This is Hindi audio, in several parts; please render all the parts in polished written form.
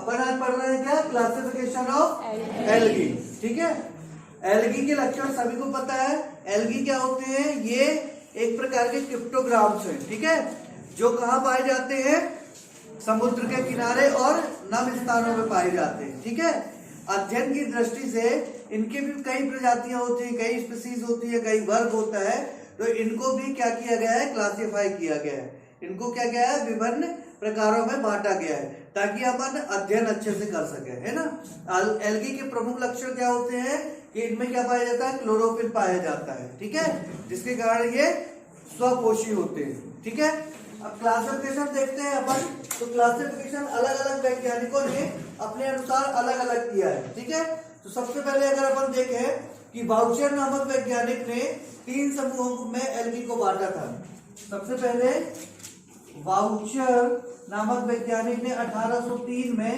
अपन आज पढ़ रहे हैं क्या, क्लासिफिकेशन ऑफ एल्गी। ठीक है, एल्गी के लक्षण सभी को पता है। एल्गी क्या होते हैं, ये एक प्रकार के क्रिप्टोग्राम्स हैं। ठीक है, जो कहाँ पाए जाते हैं, समुद्र के किनारे और नम स्थानों में पाए जाते हैं। ठीक है, अध्ययन की दृष्टि से इनके भी कई प्रजातियां होती हैं, कई स्पीसीज होती है, कई वर्ग होता है। तो इनको भी क्या किया गया है, क्लासिफाई किया गया है। इनको क्या गया है, विभिन्न प्रकारों में बांटा गया है ताकि अपन अध्ययन अच्छे से कर सके, है ना। एल्गी के प्रमुख लक्षण क्या होते हैं कि इनमें क्या पाया जाता है, क्लोरोफिल पाया जाता है। ठीक है, जिसके कारण ये स्वपोषी होते हैं। ठीक है, अब क्लासिफिकेशन देखते हैं अपन। तो क्लासिफिकेशन अलग अलग वैज्ञानिकों ने अपने अनुसार अलग अलग किया है। ठीक है, तो सबसे पहले अगर अपन देखें कि वाउचर नामक वैज्ञानिक ने 3 समूहों में एल्गी को बांटा था। सबसे पहले वाउचर नामक वैज्ञानिक ने 1803 में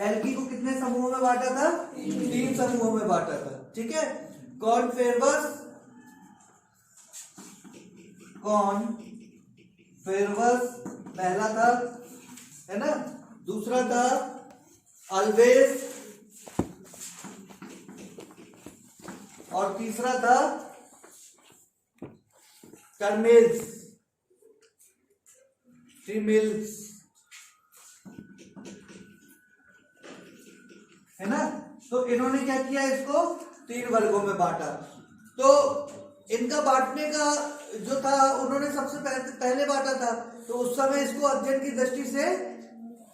एल्गी को कितने समूहों में बांटा था, 3 समूहों में बांटा था। ठीक है, कॉनफेरवस पहला था, है ना। दूसरा था अल्वेज और तीसरा था टर्मेल्स, है ना। तो इन्होंने क्या किया, इसको 3 वर्गों में बांटा। तो इनका बांटने का जो था, उन्होंने सबसे पहले बांटा था, तो उस समय इसको अध्ययन की दृष्टि से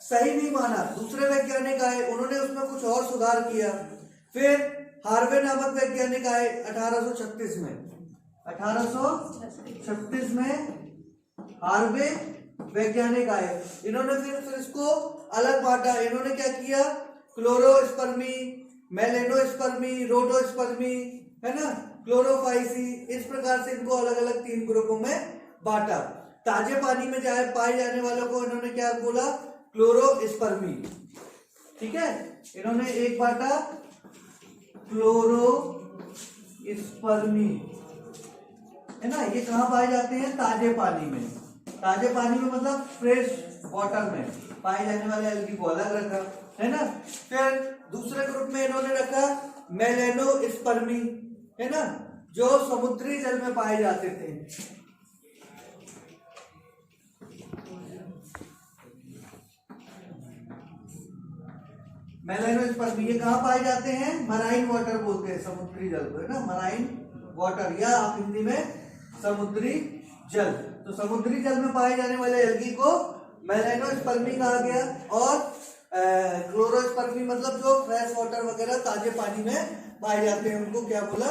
सही नहीं माना। दूसरे वैज्ञानिक आए, उन्होंने उसमें कुछ और सुधार किया। फिर हार्वे नामक वैज्ञानिक आए 1836 में। 1836 में हार्वे वैज्ञानिक आए, इन्होंने फिर इसको अलग बांटा। इन्होंने क्या किया, क्लोरोस्पर्मी, मेलेनोस्पर्मी, रोडोस्पर्मी, है ना, क्लोरोफाइसी, इस प्रकार से इनको अलग अलग 3 ग्रुपों में बांटा। ताजे पानी में पाए जाने वालों को इन्होंने क्या बोला, क्लोरोस्पर्मी। ठीक है, इन्होंने एक बांटा क्लोरोस्पर्मी, है ना। ये कहाँ पाए जाते हैं, ताजे पानी में। ताजे पानी में मतलब फ्रेश वाटर में पाए जाने वाले एल्गी को अलग रखा, है ना। फिर दूसरे ग्रुप में इन्होंने रखा मेलेनोस्पर्मी, है ना, जो समुद्री जल में पाए जाते थे। मेलेनोस्पर्मी ये कहाँ पाए जाते हैं, मराइन वाटर बोलते हैं समुद्री जल को, है ना, मराइन वाटर, या आप हिंदी में समुद्री जल। तो समुद्री जल में पाए जाने वाले एल्गी को मेलेनोस्पर्मी कहा गया। और क्लोरोस्पर्मी मतलब जो फ्रेश वाटर वगैरह ताजे पानी में पाए जाते हैं, उनको क्या बोला।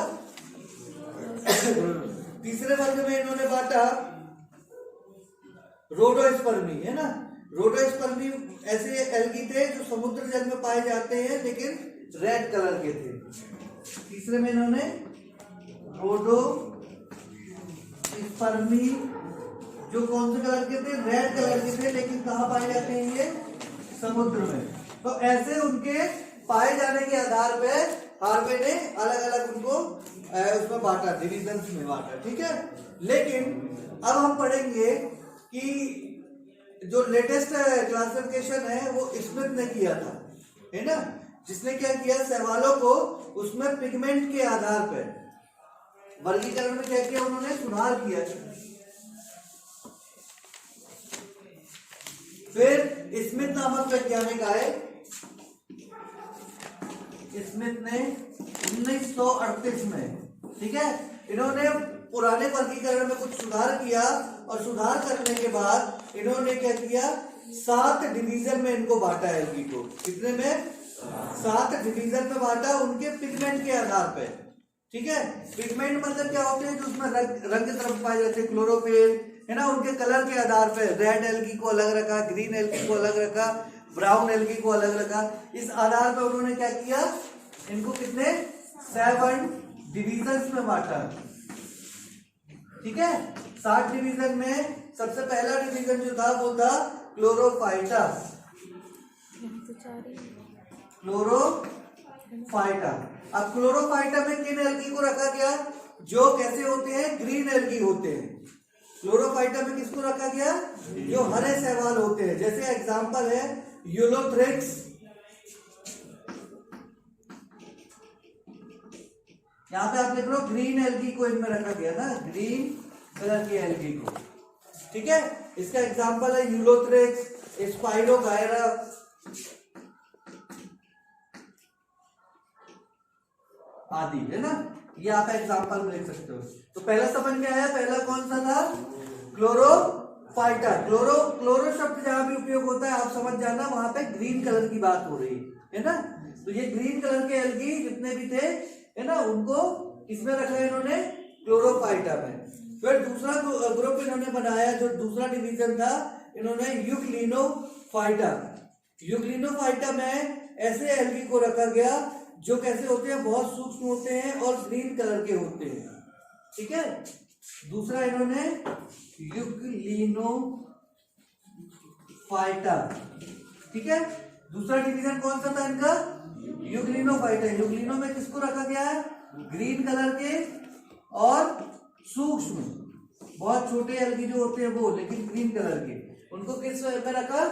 तीसरे वर्ग में इन्होंने बांटा रोडोस्पर्मी, है ना। रोडोस्पर्मी ऐसे एल्गी थे जो समुद्र जल में पाए जाते हैं लेकिन रेड कलर के थे। तीसरे में इन्होंने रोडोस्पर्मी जो कौन से कलर के थे, रेड कलर के थे, लेकिन कहाँ पाए जाते हैं ये, समुद्र में। तो ऐसे उनके पाए जाने के आधार पे हार्वे ने अलग अलग उनको उसमें बांटा, डिविजन्स में बांटा। ठीक है, लेकिन अब हम पढ़ेंगे कि जो लेटेस्ट क्लासिफिकेशन है वो स्मिथ ने किया था, है ना, जिसने क्या किया, शैवालों को उसमें पिगमेंट के आधार पर वर्गीकरण में क्या किया, उन्होंने सुधार किया। फिर स्मिथ नामक वैज्ञानिक आए, स्मिथ ने 1938 में, ठीक है, इन्होंने पुराने वर्गीकरण में कुछ सुधार किया और सुधार करने के बाद इन्होंने क्या किया, 7 डिवीजन में इनको बांटा एल्गी को। कितने में, 7 डिवीजन में बांटा उनके पिगमेंट के आधार पर। ठीक है, पिगमेंट मतलब क्या होते हैं, जो उसमें रंग द्रव्य पाए जाते हैं, क्लोरोफिल, है ना, उनके कलर के आधार पर रेड एल्गी को अलग रखा, ग्रीन एल्गी को अलग रखा, ब्राउन एल्गी को अलग रखा। इस आधार पर उन्होंने क्या किया, इनको कितने 7 डिवीजन्स में बांटा। ठीक है, 7 डिवीजन में सबसे पहला डिवीजन जो था वो था क्लोरोफाइटा। अब क्लोरोफाइटा में किन एल्गी को रखा गया, जो कैसे होते हैं, ग्रीन एल्गी होते हैं। क्लोरोफाइटा में किसको रखा गया, जो हरे शैवाल होते हैं। जैसे एग्जांपल है यूलोथ्रिक्स, यहाँ पे आप लिख रहे हो ग्रीन एल्गी को इनमें रखा गया ना, ग्रीन कलर की एल्गी को, ठीक है। इसका एग्जांपल है यूलोथ्रेक्स, स्पाइरोगायरा, आदि, है ना। ये आप एग्जांपल में लिख सकते हो। तो पहला समझ में आया, पहला कौन सा था, क्लोरोफाइटा। क्लोरो शब्द जहां भी उपयोग होता है आप समझ जाना वहां पे ग्रीन कलर की बात हो रही है ना। तो ये ग्रीन कलर के एल्गी जितने भी थे, है ना, उनको किसमें रखा है इन्होंने, क्लोरोफाइटा में। फिर दूसरा ग्रुप इन्होंने बनाया, जो दूसरा डिवीजन था, इन्होंने यूग्लिनोफाइटा। यूग्लिनोफाइटा में ऐसे एल्गी को रखा गया जो कैसे होते हैं, बहुत सूक्ष्म होते हैं और ग्रीन कलर के होते हैं, ठीक है। दूसरा इन्होंने यूग्लिनोफाइटा, ठीक है। दूसरा डिवीजन कौन सा था इनका, यूग्लिनोफाइटा। यूग्लिनो में किसको रखा गया है, ग्रीन कलर के और सूक्ष्म, बहुत छोटे एल्गी जो होते हैं वो, लेकिन ग्रीन कलर के, उनको किस में रखा,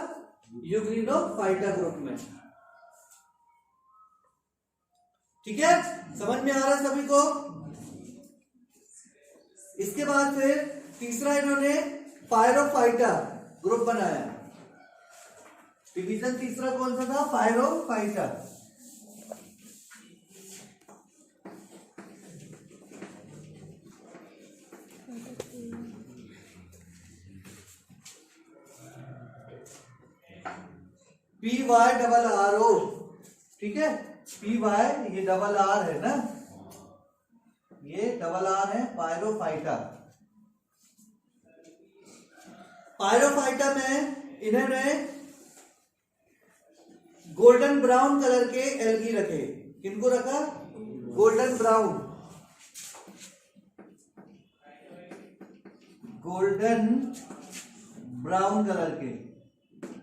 यूग्लिनोफाइटा ग्रुप में, ठीक है। समझ में आ रहा है सभी को। इसके बाद फिर तीसरा इन्होंने पायरोफाइटा ग्रुप बनाया। डिवीजन तीसरा कौन सा था, पायरोफाइटा। PYRRO, ठीक है। PY ये डबल आर है ना, ये डबल आर है, पायरोफाइटा। पायरोफाइटा में इन्होंने गोल्डन ब्राउन कलर के एल्गी रखे। किनको रखा, golden brown, golden brown colour के,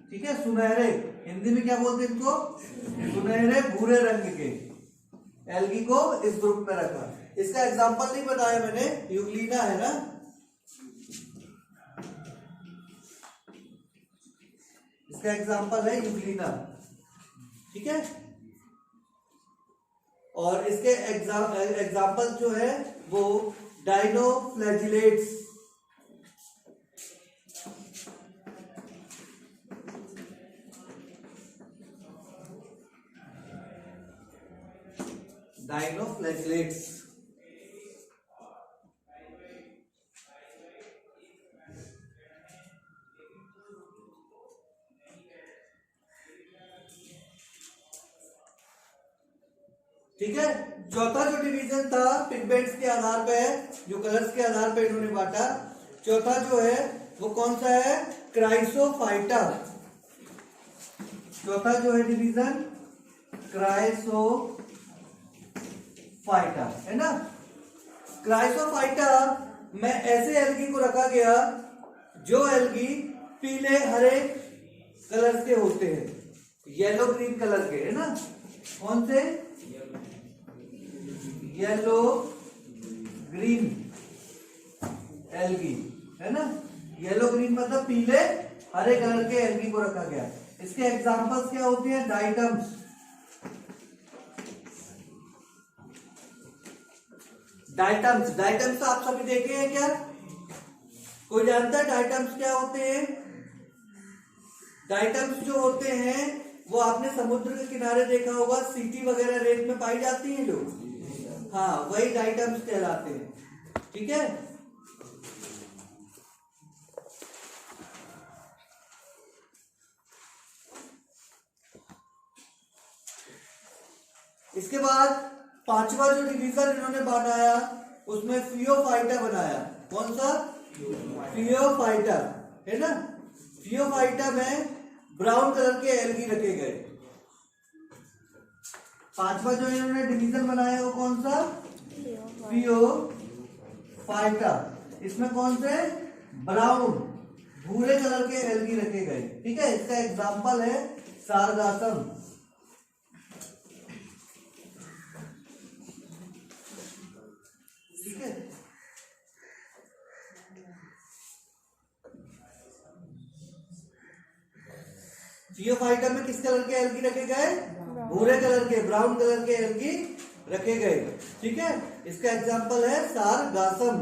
ठीक है। सुनहरे, हिंदी में क्या बोलते हैं इनको, सुनहरे भूरे रंग के एल्गी को इस ग्रुप में रखा। इसका एग्जांपल नहीं बताया मैंने, यूग्लिना है ना, इसका एग्जांपल है यूग्लिना, ठीक है। और इसके एग्जांपल जो है वो डाइनोफ्लैजिलेट्स, डाइनोफ्लैजिलेट्स, ठीक है। चौथा जो डिवीजन था पिगमेंट्स के आधार पे, जो कलर्स के आधार पे इन्होंने बांटा, चौथा जो है वो कौन सा है, क्राइसोफाइटा। चौथा जो है डिवीजन क्राइसोफाइटा, है ना। क्राइसोफाइटा में ऐसे एल्गी को रखा गया जो एल्गी पीले हरे कलर के होते हैं, येलो ग्रीन कलर के, है ना। कौन से, येलो ग्रीन एल्गी, है ना। येलो ग्रीन मतलब पीले हरे कलर के एल्गी को रखा गया। इसके एग्जांपल्स क्या होते हैं, डाइटम्स, डाइटम्स आप सभी देखे हैं क्या, कोई जानता है डाइटम्स क्या होते हैं। डाइटम्स जो होते हैं वो आपने समुद्र के किनारे देखा होगा, सीटी वगैरह रेत में पाई जाती है जो, हाँ वही डाइटम्स कहलाते हैं, ठीक है। इसके बाद पांचवा जो डिवीजन इन्होंने बनाया उसमें फियोफाइटा बनाया। कौन सा, फियोफाइटा, है ना। फियोफाइटा में ब्राउन कलर के एल्गी रखे गए। पांचवा जो इन्होंने डिवीजन बनाया वो कौन सा, फियोफाइटा। इसमें कौन से, ब्राउन भूरे कलर के एल्गी रखे गए, ठीक है। इसका एग्जांपल है सारगासम, ठीक है। फियोफाइटा में किस कलर के एल्गी रखे गए, भूरे कलर के, ब्राउन कलर के एल्गी रखे गए। ठीक है, इसका एग्जाम्पल है सारगासम।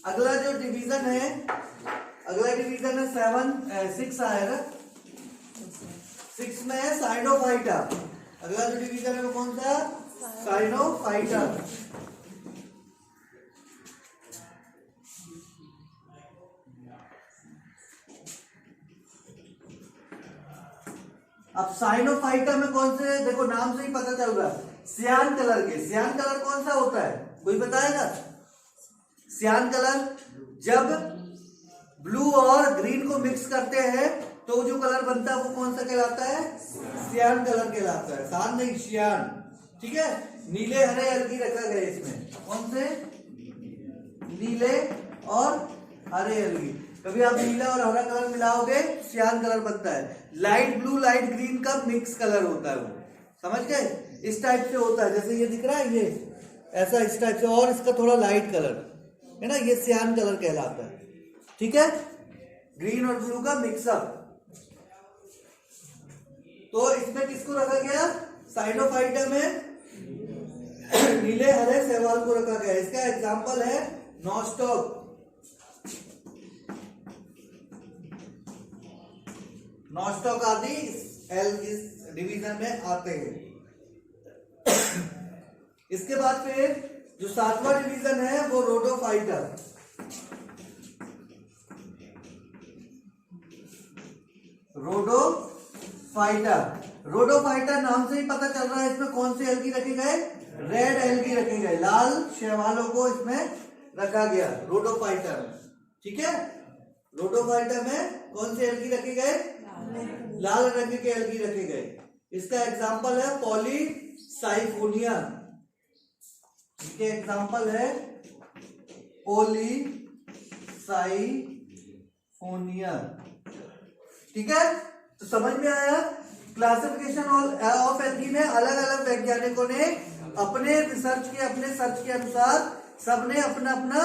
अगला जो डिवीजन है, अगला डिवीजन है 6 आएगा, 6 में है साइनोफाइटा। अगला जो डिवीजन है वो कौन सा? साइनोफाइटा। अब साइनोफाइटा में कौन से, देखो नाम से ही पता चल रहा है, सियान कलर के। सियान कलर कौन सा होता है, कोई बताएगा? सियान कलर, जब ब्लू और ग्रीन को मिक्स करते हैं तो जो कलर बनता है वो कौन सा कहलाता है? सियान कलर कहलाता है। सान नहीं, सियान। ठीक है, नीले हरे एल्गी रखा गया इसमें। कौन से? नीले और हरे एल्गी। कभी आप नीला और हरा कलर मिलाओगे, सियान कलर बनता है। लाइट ब्लू लाइट ग्रीन का मिक्स कलर होता है वो, समझ गए? इस टाइप से होता है, जैसे ये दिख रहा है, ये ऐसा इस टाइप से, और इसका थोड़ा लाइट कलर है ना, ये सियान कलर कहलाता है। ठीक है, ग्रीन और ब्लू का मिक्सअप। तो इसमें किसको रखा गया? साइनोफाइटा में नीले हरे शैवाल को रखा गया। इसका एग्जाम्पल है नॉस्टॉक। नॉस्टॉक आदि इस डिवीजन में आते हैं। इसके बाद फिर जो 7वां डिवीजन है वो रोडोफाइटा। रोडोफाइटा, रोडोफाइटा नाम से ही पता चल रहा है इसमें कौन से एल्गी रखे गए? रेड एल्गी रखे गए, लाल शैवालों को इसमें रखा गया रोडोफाइटा में। ठीक है, रोडोफाइटा में कौन से एल्गी रखे गए? लाल रंग के एल्गी रखे गए। इसका एग्जाम्पल है पॉलीसाइफोनिया। इसके एग्जाम्पल है पॉलीसाइफोनिया। ठीक है, तो समझ में आया? क्लासिफिकेशन ऑफ एल्गी में अलग अलग वैज्ञानिकों ने अपने रिसर्च के, अपने सर्च के अनुसार सबने अपना अपना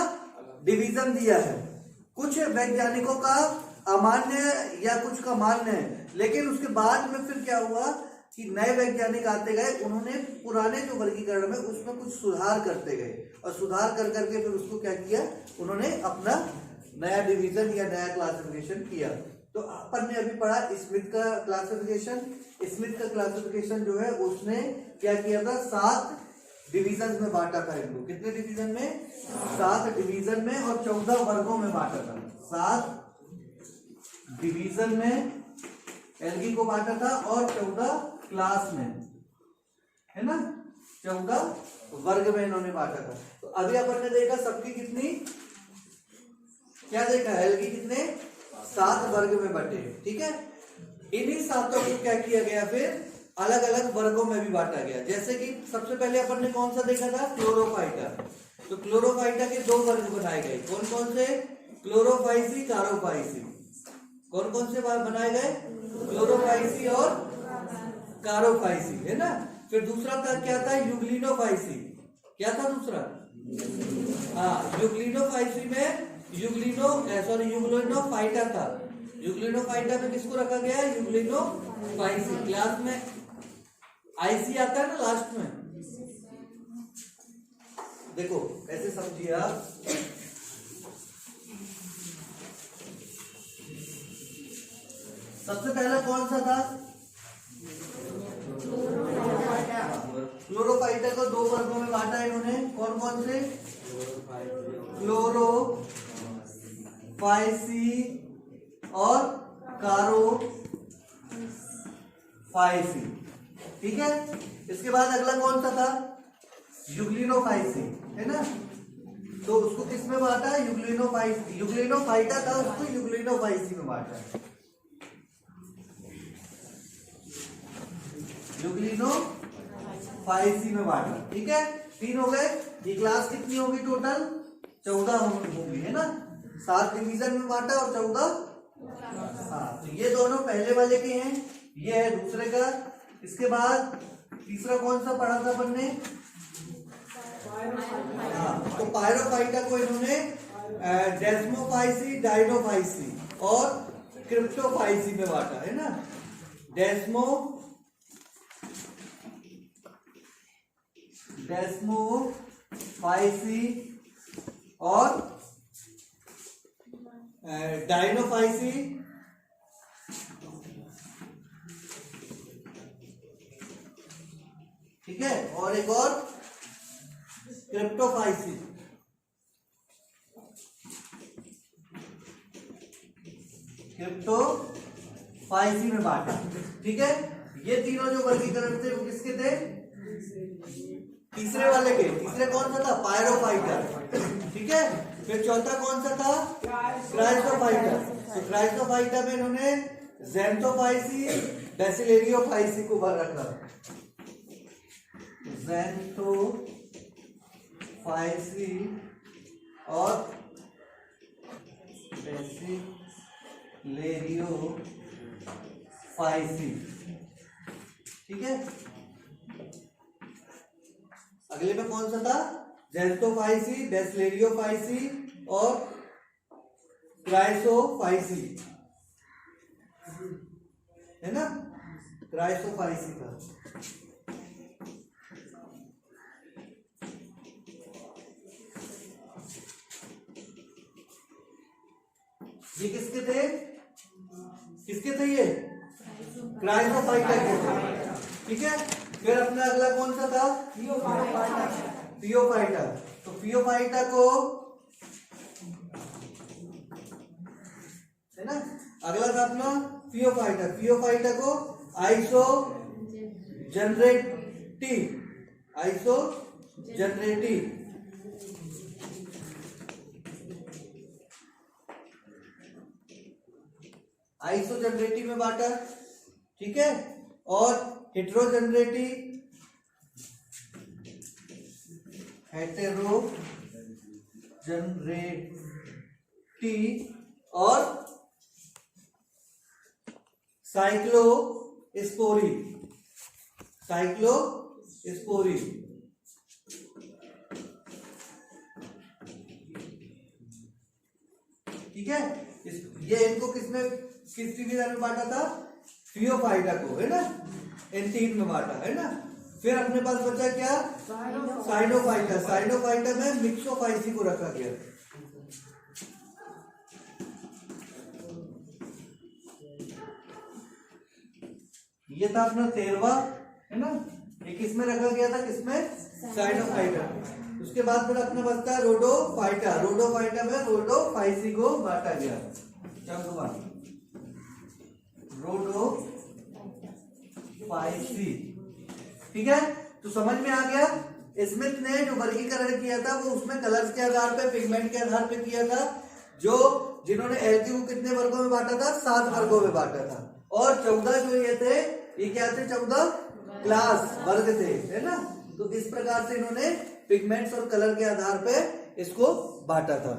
डिवीजन दिया है। कुछ वैज्ञानिकों का अमान्य या कुछ का मान्य है, लेकिन उसके बाद में फिर क्या हुआ कि नए वैज्ञानिक आते गए, उन्होंने पुराने जो वर्गीकरण में उसमें कुछ सुधार करते गए, और सुधार कर करके फिर उसको क्या किया, उन्होंने अपना नया डिवीजन या नया क्लासिफिकेशन किया। तो अपन ने अभी पढ़ा स्मिथ का क्लासिफिकेशन। स्मिथ का क्लासिफिकेशन जो है उसने क्या किया था, 7 डिवीजन में बांटा था इनको। कितने डिवीजन में? 7 डिवीजन में, और 14 वर्गों में बांटा था। 7 डिवीजन में एल्गी को बांटा था, और 14 क्लास में, है ना, 14 वर्ग में इन्होंने बांटा था। तो अभी अपन ने देखा सबकी कितनी, क्या देखा, एल्गी कितने, 7 वर्ग में बटे। ठीक है, इन्हीं 7 को क्या किया गया, फिर अलग अलग वर्गों में भी बांटा गया। जैसे कि सबसे पहले अपन ने कौन सा देखा था, क्लोरोफाइटा। तो क्लोरोफाइटा के 2 वर्ग बनाए गए। कौन कौन से? क्लोरोफाइसी, कारोफाइसी। कौन कौन से बनाए गए? क्लोरोफाइसी और कारोफाइसी, है ना। फिर दूसरा था क्या था, यूग्लिनोफाइसी। क्या था दूसरा? हाँ, यूग्लिनोफाइसी में यूग्लिनोफाइटा था। यूग्लिनोफाइटा में किसको रखा गया? यूग्लिनोफाइसी। क्लास में आईसी आता है ना लास्ट में, देखो ऐसे समझिए आप। सबसे पहला कौन सा था? क्लोरोफाइटा को 2 वर्गों में बांटा इन्होंने। कौन कौन से? क्लोरोफाइसी और कारोफाइसी। ठीक है, इसके बाद अगला कौन सा था? यूग्लिनोफाइसी, है ना। तो उसको किस में बांटा? यूग्लिनोफाइटा था, उसको यूग्लिनोफाइसी में बांटा। यूग्लिनोफाइसी में बांटा। ठीक है, 3 हो गए। ये क्लास कितनी होगी टोटल? 14 होगी, है ना। 7 डिवीजन में बांटा और 14। हाँ, तो ये दोनों पहले वाले के हैं, ये है दूसरे का। इसके बाद तीसरा कौन सा पढ़ा था अपन ने? हाँ, तो पायरोफाइटा को इन्होंने डेस्मोफाइसी, डायनोफाइसी और क्रिप्टोफाइसी में बांटा है ना। डेस्मोफाइसी और डायनोफाइसी, ठीक है, और एक और क्रिप्टोफाइसी। क्रिप्टोफाइसी में बांटा, ठीक है। ये तीनों जो वर्गीकरण थे वो किसके थे? तीसरे वाले के। तीसरे कौन सा था? पायरोफाइटा, ठीक है। फिर चौथा कौन सा था? क्राइसोफाइटा। तो क्राइसोफाइटा में इन्होंने ज़ैंथोफाइसी, बैसिलेरियोफाइसी को रखा। ज़ैंथोफाइसी और बैसिलेरियोफाइसी, ठीक है। अगले में कौन सा था? ज़ैंथोफाइसी, बैसिलेरियोफाइसी और क्राइसोफाइसी, है ना। क्राइसोफाइसी का ये किसके थे? किसके थे ये? क्राइसोफाइटा के थे, ठीक है। फिर अपना अगला कौन सा था? फियोफाइटा। तो फियोफाइटा को, है ना, अगला था अपना फियोफाइटा। फियोफाइटा को आइसोजनरेटी, आइसोजनरेटी, आइसोजनरेटी में बांटा, ठीक है। और हेटेरोजनरेटी, हेटेरोजनरेटी और साइक्लोस्पोरी, साइक्लोस्पोरी, ठीक है। ये इनको किसमें, किस डिवीजन में बांटा था? फियोफाइटा को, है ना, इन तीन में बांटा, है ना। फिर अपने पास बचा क्या? साइनोफाइटा। साइनोफाइटा में मिक्सोफाइसी को रखा गया। ये था अपना 13वां, है ना। ये किसमें रखा गया था? किसमें? साइनोफाइटा। उसके बाद फिर अपना बचता है रोडोफाइटा। रोडोफाइटा में रोडोफाइसी को बांटा गया। रोडोफाइसी, ठीक है। तो समझ में आ गया। स्मिथ ने जो वर्गीकरण किया था वो उसमें कलर्स के आधार पे, पिगमेंट के आधार पे किया था। जो जिन्होंने एल्गी को कितने वर्गों में बांटा था? 7 वर्गों में बांटा था। और 14 जो ये थे, ये क्या थे? 14 क्लास वर्ग थे, है ना। तो इस प्रकार से इन्होंने पिगमेंट्स और कलर के आधार पे इसको बांटा था।